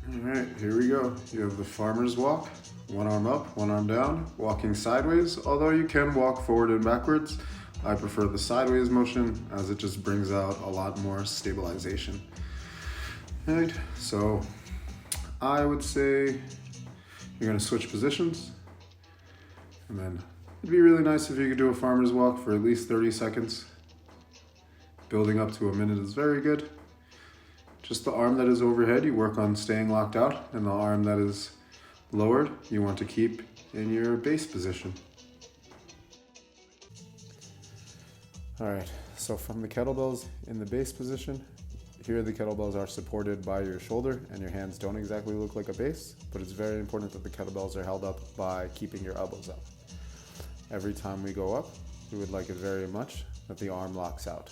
All right, here we go. You have the farmer's walk, one arm up, one arm down, walking sideways, although you can walk forward and backwards. I prefer the sideways motion as it just brings out a lot more stabilization. All right, so I would say you're gonna switch positions, and then it'd be really nice if you could do a farmer's walk for at least 30 seconds. Building up to a minute is very good. Just the arm that is overhead, you work on staying locked out, and the arm that is lowered, you want to keep in your base position. All right, so from the kettlebells in the base position, here the kettlebells are supported by your shoulder and your hands don't exactly look like a base, but it's very important that the kettlebells are held up by keeping your elbows up. Every time we go up, we would like it very much that the arm locks out.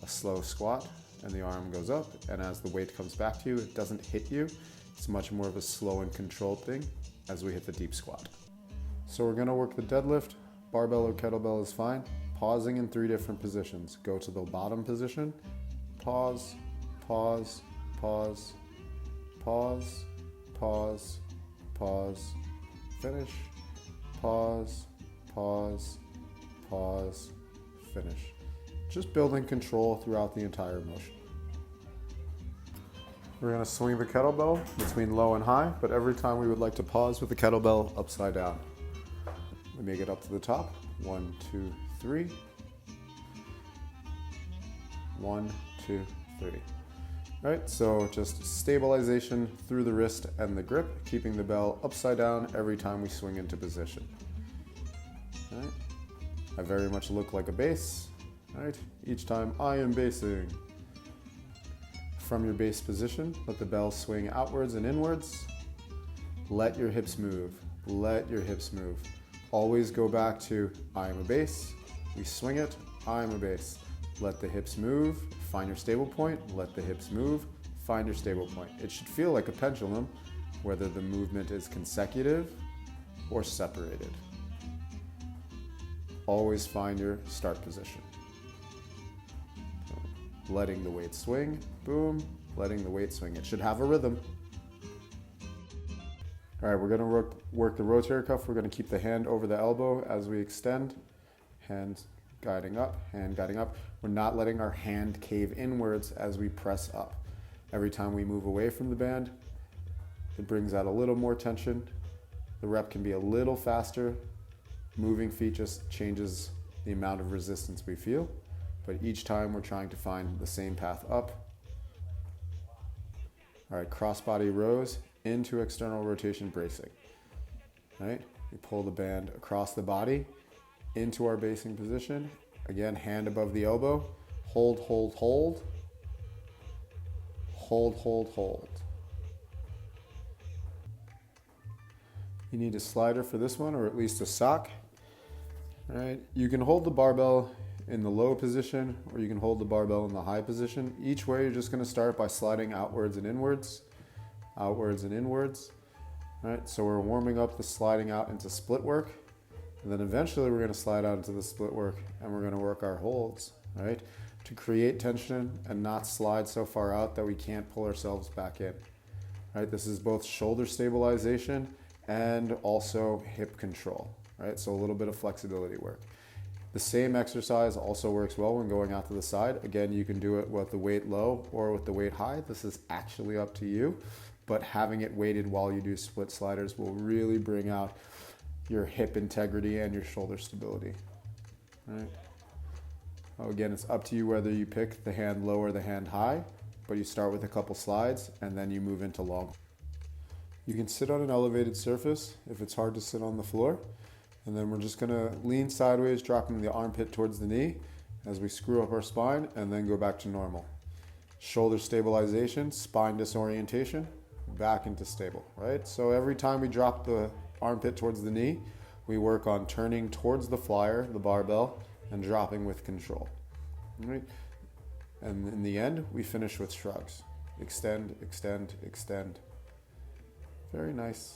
A slow squat, and the arm goes up, and as the weight comes back to you, it doesn't hit you. It's much more of a slow and controlled thing as we hit the deep squat. So we're gonna work the deadlift. Barbell or kettlebell is fine. Pausing in 3 different positions. Go to the bottom position, pause, pause, pause, pause, pause, pause, finish, pause, pause, pause, finish. Just building control throughout the entire motion. We're gonna swing the kettlebell between low and high, but every time we would like to pause with the kettlebell upside down. We make it up to the top. 1, 2, 3. 1, 2, 3. All right, so just stabilization through the wrist and the grip, keeping the bell upside down every time we swing into position. All right. I very much look like a base. All right, each time I am basing. From your base position, let the bell swing outwards and inwards. Let your hips move, let your hips move. Always go back to I am a base, we swing it, I am a base. Let the hips move, find your stable point, let the hips move, find your stable point. It should feel like a pendulum, whether the movement is consecutive or separated. Always find your start position. Letting the weight swing, boom, letting the weight swing. It should have a rhythm. All right, we're gonna work the rotator cuff. We're gonna keep the hand over the elbow as we extend. Hand guiding up, hand guiding up. We're not letting our hand cave inwards as we press up. Every time we move away from the band, it brings out a little more tension. The rep can be a little faster. Moving feet just changes the amount of resistance we feel. But each time we're trying to find the same path up. All right, crossbody rows into external rotation bracing. All right, we pull the band across the body into our basing position. Again, hand above the elbow. Hold, hold, hold. Hold, hold, hold. You need a slider for this one, or at least a sock. All right, you can hold the barbell in the low position, or you can hold the barbell in the high position. Each way, you're just gonna start by sliding outwards and inwards, outwards and inwards. All right, so we're warming up the sliding out into split work, and then eventually we're gonna slide out into the split work, and we're gonna work our holds, all right, to create tension and not slide so far out that we can't pull ourselves back in. All right, this is both shoulder stabilization and also hip control, right? So a little bit of flexibility work. The same exercise also works well when going out to the side. Again, you can do it with the weight low or with the weight high. This is actually up to you, but having it weighted while you do split sliders will really bring out your hip integrity and your shoulder stability. All right. Again, it's up to you whether you pick the hand low or the hand high, but you start with a couple slides and then you move into long. You can sit on an elevated surface if it's hard to sit on the floor. And then we're just gonna lean sideways, dropping the armpit towards the knee as we screw up our spine and then go back to normal. Shoulder stabilization, spine disorientation, back into stable, right? So every time we drop the armpit towards the knee, we work on turning towards the flyer, the barbell, and dropping with control, right? And in the end, we finish with shrugs. Extend, extend, extend. Very nice.